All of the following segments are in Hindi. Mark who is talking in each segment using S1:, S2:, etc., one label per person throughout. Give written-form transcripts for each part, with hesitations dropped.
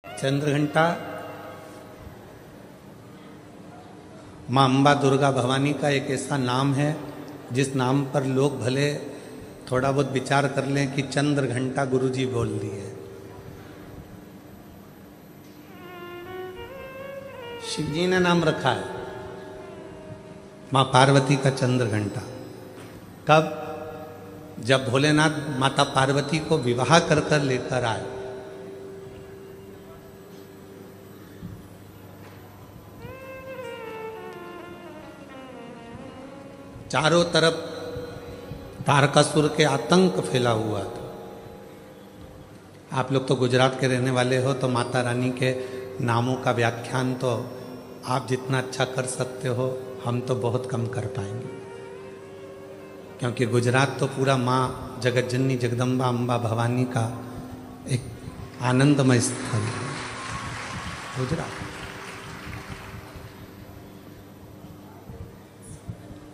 S1: चंद्रघंटा माँ अम्बा दुर्गा भवानी का एक ऐसा नाम है जिस नाम पर लोग भले थोड़ा बहुत विचार कर लें कि चंद्रघंटा गुरुजी बोल दिए। शिव जी ने नाम रखा है माँ पार्वती का चंद्रघंटा। कब? जब भोलेनाथ माता पार्वती को विवाह कर कर लेकर आए। चारों तरफ तारकासुर के आतंक फैला हुआ था। आप लोग तो गुजरात के रहने वाले हो, तो माता रानी के नामों का व्याख्यान तो आप जितना अच्छा कर सकते हो हम तो बहुत कम कर पाएंगे, क्योंकि गुजरात तो पूरा माँ जगतजननी जगदम्बा अम्बा भवानी का एक आनंदमय स्थल है गुजरात।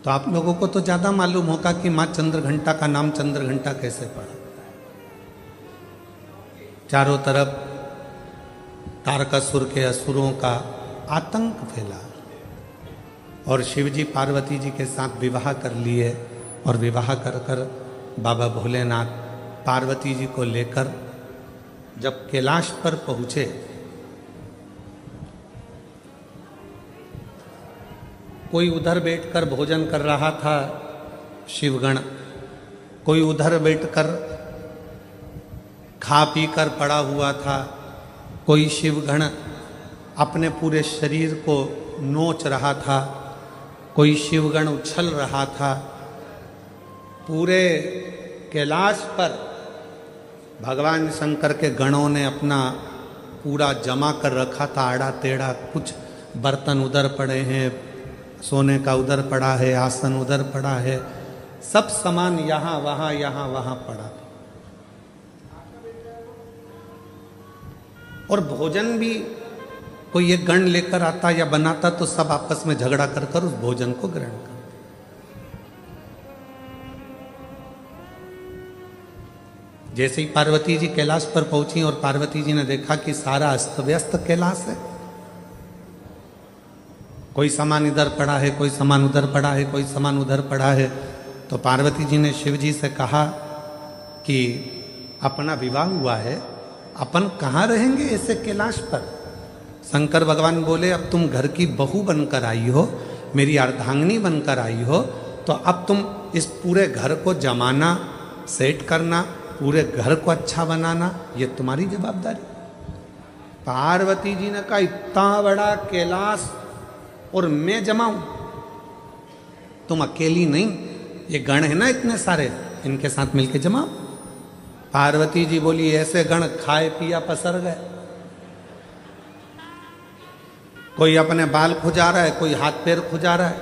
S1: तो आप लोगों को तो ज्यादा मालूम होगा कि माँ चंद्रघंटा का नाम चंद्रघंटा कैसे पड़ा। चारों तरफ तारकासुर के असुरों का आतंक फैला और शिवजी पार्वती जी के साथ विवाह कर लिए, और विवाह कर कर बाबा भोलेनाथ पार्वती जी को लेकर जब कैलाश पर पहुंचे, कोई उधर बैठकर भोजन कर रहा था शिवगण, कोई उधर बैठकर खा पी कर पड़ा हुआ था, कोई शिवगण अपने पूरे शरीर को नोच रहा था, कोई शिवगण उछल रहा था। पूरे कैलाश पर भगवान शंकर के गणों ने अपना पूरा जमा कर रखा था, आड़ा टेढ़ा। कुछ बर्तन उधर पड़े हैं, सोने का उधर पड़ा है, आसन उधर पड़ा है, सब सामान यहाँ वहाँ पड़ा। और भोजन भी कोई एक गण लेकर आता या बनाता तो सब आपस में झगड़ा कर कर उस भोजन को ग्रहण करते। जैसे ही पार्वती जी कैलाश पर पहुंची और पार्वती जी ने देखा कि सारा अस्त व्यस्त कैलाश है, कोई सामान इधर पड़ा है, कोई सामान उधर पड़ा है, कोई सामान उधर पड़ा है, तो पार्वती जी ने शिव जी से कहा कि अपना विवाह हुआ है, अपन कहाँ रहेंगे ऐसे कैलाश पर। शंकर भगवान बोले, अब तुम घर की बहू बनकर आई हो, मेरी अर्धांगिनी बनकर आई हो, तो अब तुम इस पूरे घर को जमाना, सेट करना, पूरे घर को अच्छा बनाना, ये तुम्हारी जवाबदारी। पार्वती जी ने कहा, इतना बड़ा कैलाश और मैं जमाऊं? तुम अकेली नहीं, ये गण है ना इतने सारे, इनके साथ मिलके जमाओ। पार्वती जी बोली, ऐसे गण खाए पिया पसर गए। कोई अपने बाल खुजा रहा है, कोई हाथ पैर खुजा रहा है,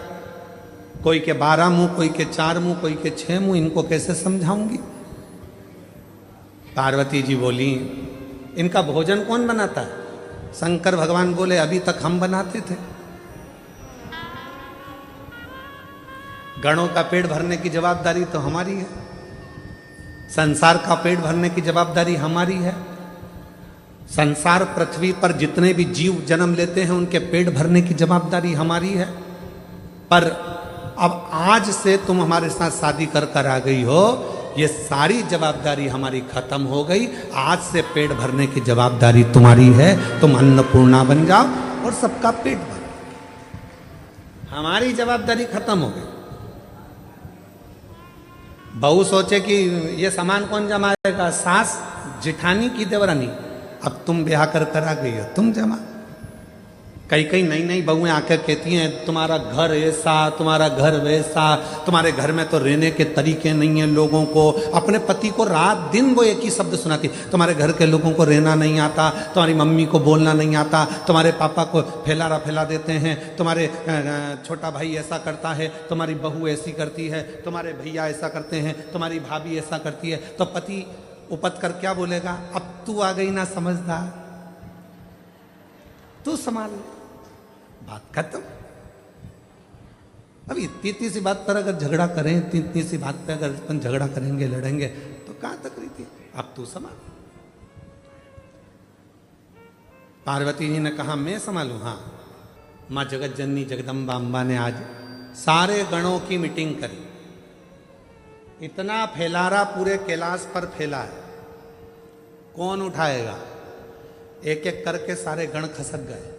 S1: कोई के 12 मुंह, कोई के 4 मुंह, कोई के 6 मुंह, इनको कैसे समझाऊंगी। पार्वती जी बोली, इनका भोजन कौन बनाता है? शंकर भगवान बोले, अभी तक हम बनाते थे। गणों का पेट भरने की जवाबदारी तो हमारी है, संसार का पेट भरने की जवाबदारी हमारी है। संसार पृथ्वी पर जितने भी जीव जन्म लेते हैं उनके पेट भरने की जवाबदारी हमारी है। पर अब आज से तुम हमारे साथ शादी कर कर आ गई हो, ये सारी जवाबदारी हमारी खत्म हो गई। आज से पेट भरने की जवाबदारी तुम्हारी है, तुम अन्नपूर्णा बन जाओ और सबका पेट भरो। हमारी जवाबदारी खत्म हो गई। बहू सोचे कि ये सामान कौन जमाएगा, सास जिठानी की देवरानी। अब तुम ब्याह कर कर आ गई हो, तुम जमा। कई नई बहुएं आकर कहती हैं, तुम्हारा घर ऐसा, तुम्हारा घर वैसा, तुम्हारे घर में तो रहने के तरीके नहीं है लोगों को। अपने पति को रात दिन वो एक ही शब्द सुनाती, तुम्हारे घर के लोगों को रहना नहीं आता, तुम्हारी मम्मी को बोलना नहीं आता, तुम्हारे पापा को फैला देते हैं, तुम्हारे छोटा भाई ऐसा करता है, तुम्हारी बहू ऐसी करती है, तुम्हारे भैया ऐसा करते हैं, तुम्हारी भाभी ऐसा करती है। तो पति उपत कर क्या बोलेगा, अब तू आ गई ना समझदार, तू संभाल, बात खत्म। अब इतनी सी बात पर अगर झगड़ा करें, इतनी सी बात पर अगर अपन झगड़ा करेंगे, लड़ेंगे, तो कहां तक रीति। अब तू संभाल। पार्वती जी ने कहा मैं संभालूं? हाँ। माँ जगत जननी जगदम्बा अम्बा ने आज सारे गणों की मीटिंग करी। इतना फैलारा पूरे कैलाश पर फैला है, कौन उठाएगा? एक एक करके सारे गण खसक गए।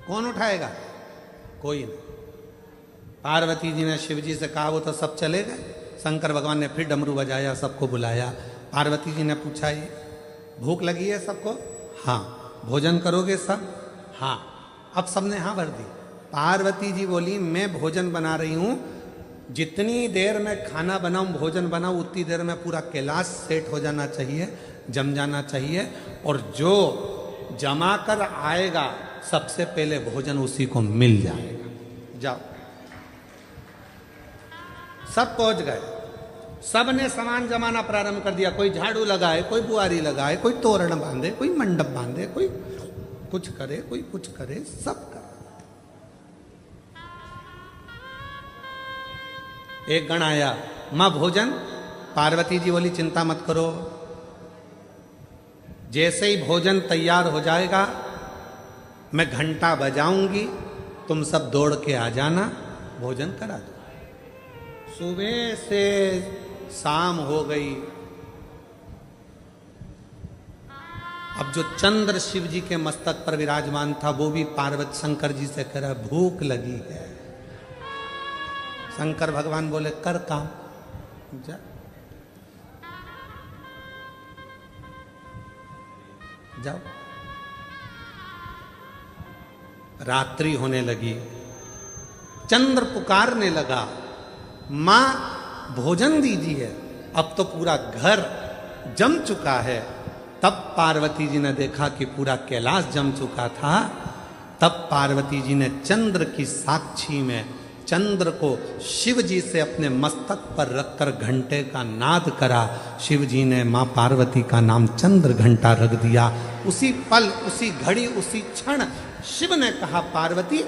S1: कौन उठाएगा? कोई नहीं। पार्वती जी ने शिव जी से कहा, वो तो सब चले गए। शंकर भगवान ने फिर डमरू बजाया, सबको बुलाया। पार्वती जी ने पूछा, ये भूख लगी है सबको? हाँ। भोजन करोगे सब? हाँ। अब सबने हाँ भर दी। पार्वती जी बोली, मैं भोजन बना रही हूं, जितनी देर में खाना बनाऊं, भोजन बनाऊं, उतनी देर में पूरा कैलाश सेट हो जाना चाहिए, जम जाना चाहिए, और जो जमा कर आएगा सबसे पहले भोजन उसी को मिल जाएगा। जाओ। सब पहुंच गए। सब ने सामान जमाना प्रारंभ कर दिया। कोई झाड़ू लगाए, कोई बुआरी लगाए, कोई तोरण बांधे, कोई मंडप बांधे, कोई कुछ करे, कोई कुछ करे, सब करे। एक गण आया, मां भोजन। पार्वती जी बोली, चिंता मत करो, जैसे ही भोजन तैयार हो जाएगा मैं घंटा बजाऊंगी, तुम सब दौड़ के आ जाना, भोजन करा दो। सुबह से शाम हो गई। अब जो चंद्र शिव जी के मस्तक पर विराजमान था, वो भी पार्वती शंकर जी से कह रहा, भूख लगी है। शंकर भगवान बोले, कर काम, जा। जाओ। रात्रि होने लगी। चंद्र पुकारने लगा, मां भोजन दीजिए। अब तो पूरा घर जम चुका है। तब पार्वती जी ने देखा कि पूरा कैलाश जम चुका था। तब पार्वती जी ने चंद्र की साक्षी में चंद्र को शिव जी से अपने मस्तक पर रखकर घंटे का नाद करा। शिव जी ने मां पार्वती का नाम चंद्र घंटा रख दिया। उसी पल, उसी घड़ी, उसी क्षण शिव ने कहा, पार्वती